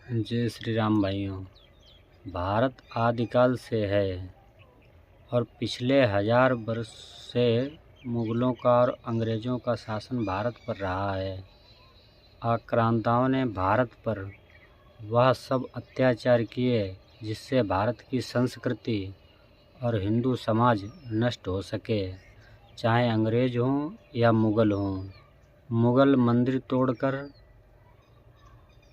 जय श्री राम भाइयों। भारत आदिकाल से है और पिछले 1000 वर्ष से मुगलों का और अंग्रेज़ों का शासन भारत पर रहा है। आक्रांताओं ने भारत पर वह सब अत्याचार किए जिससे भारत की संस्कृति और हिंदू समाज नष्ट हो सके, चाहे अंग्रेज हों या मुग़ल हों। मुग़ल मंदिर तोड़कर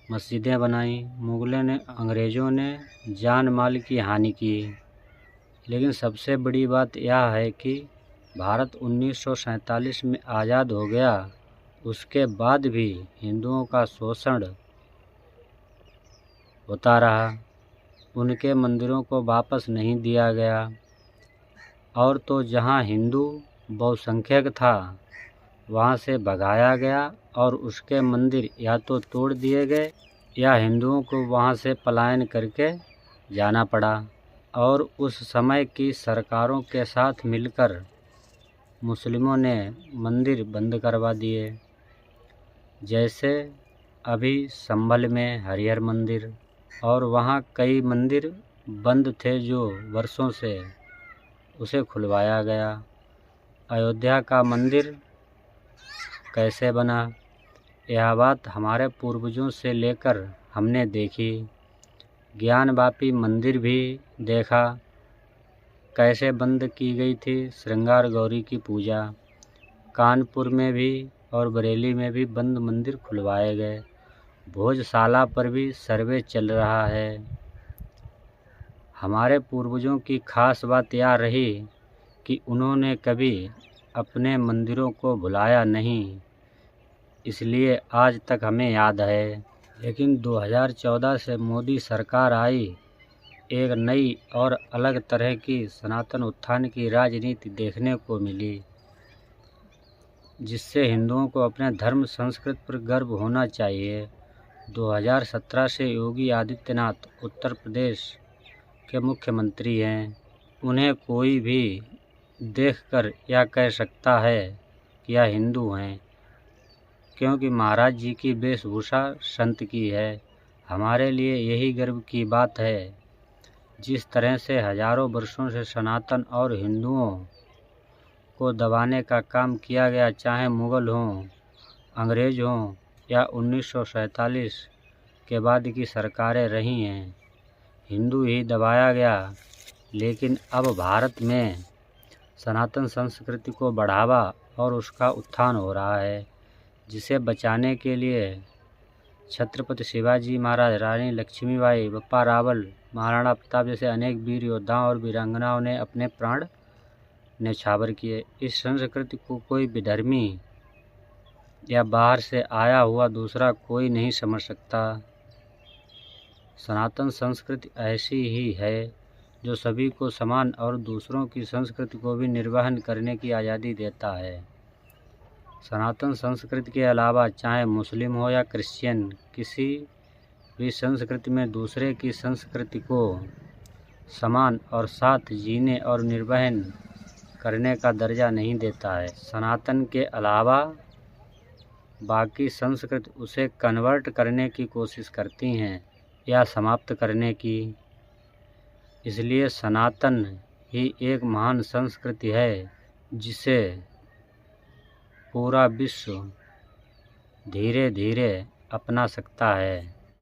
मस्जिदें बनाई, मुग़लों ने अंग्रेज़ों ने जान माल की हानि की। लेकिन सबसे बड़ी बात यह है कि भारत 1947 में आज़ाद हो गया, उसके बाद भी हिंदुओं का शोषण होता रहा। उनके मंदिरों को वापस नहीं दिया गया और तो जहां हिंदू बहुसंख्यक था वहां से भगाया गया और उसके मंदिर या तो तोड़ दिए गए या हिंदुओं को वहां से पलायन करके जाना पड़ा। और उस समय की सरकारों के साथ मिलकर मुस्लिमों ने मंदिर बंद करवा दिए, जैसे अभी संभल में हरिहर मंदिर, और वहाँ कई मंदिर बंद थे जो वर्षों से उसे खुलवाया गया। अयोध्या का मंदिर कैसे बना, यह बात हमारे पूर्वजों से लेकर हमने देखी। ज्ञानवापी मंदिर भी देखा, कैसे बंद की गई थी श्रृंगार गौरी की पूजा। कानपुर में भी और बरेली में भी बंद मंदिर खुलवाए गए। भोजशाला पर भी सर्वे चल रहा है। हमारे पूर्वजों की खास बात यह रही कि उन्होंने कभी अपने मंदिरों को भुलाया नहीं, इसलिए आज तक हमें याद है। लेकिन 2014 से मोदी सरकार आई, एक नई और अलग तरह की सनातन उत्थान की राजनीति देखने को मिली, जिससे हिंदुओं को अपने धर्म संस्कृति पर गर्व होना चाहिए। 2017 से योगी आदित्यनाथ उत्तर प्रदेश के मुख्यमंत्री हैं। उन्हें कोई भी देखकर यह कह सकता है कि यह हिंदू हैं, क्योंकि महाराज जी की वेशभूषा संत की है। हमारे लिए यही गर्व की बात है। जिस तरह से हजारों वर्षों से सनातन और हिंदुओं को दबाने का काम किया गया, चाहे मुग़ल हों, अंग्रेज हों या 1947 के बाद की सरकारें रही हैं, हिंदू ही दबाया गया। लेकिन अब भारत में सनातन संस्कृति को बढ़ावा और उसका उत्थान हो रहा है, जिसे बचाने के लिए छत्रपति शिवाजी महाराज, रानी लक्ष्मीबाई, बप्पा रावल, महाराणा प्रताप जैसे अनेक वीर योद्धाओं और वीरांगनाओं ने अपने प्राण न्यौछावर किए। इस संस्कृति को कोई विधर्मी या बाहर से आया हुआ दूसरा कोई नहीं समझ सकता। सनातन संस्कृति ऐसी ही है जो सभी को समान और दूसरों की संस्कृति को भी निर्वहन करने की आज़ादी देता है। सनातन संस्कृति के अलावा चाहे मुस्लिम हो या क्रिश्चियन, किसी भी संस्कृति में दूसरे की संस्कृति को समान और साथ जीने और निर्वहन करने का दर्जा नहीं देता है। सनातन के अलावा बाकी संस्कृति उसे कन्वर्ट करने की कोशिश करती हैं या समाप्त करने की। इसलिए सनातन ही एक महान संस्कृति है जिसे पूरा विश्व धीरे धीरे अपना सकता है।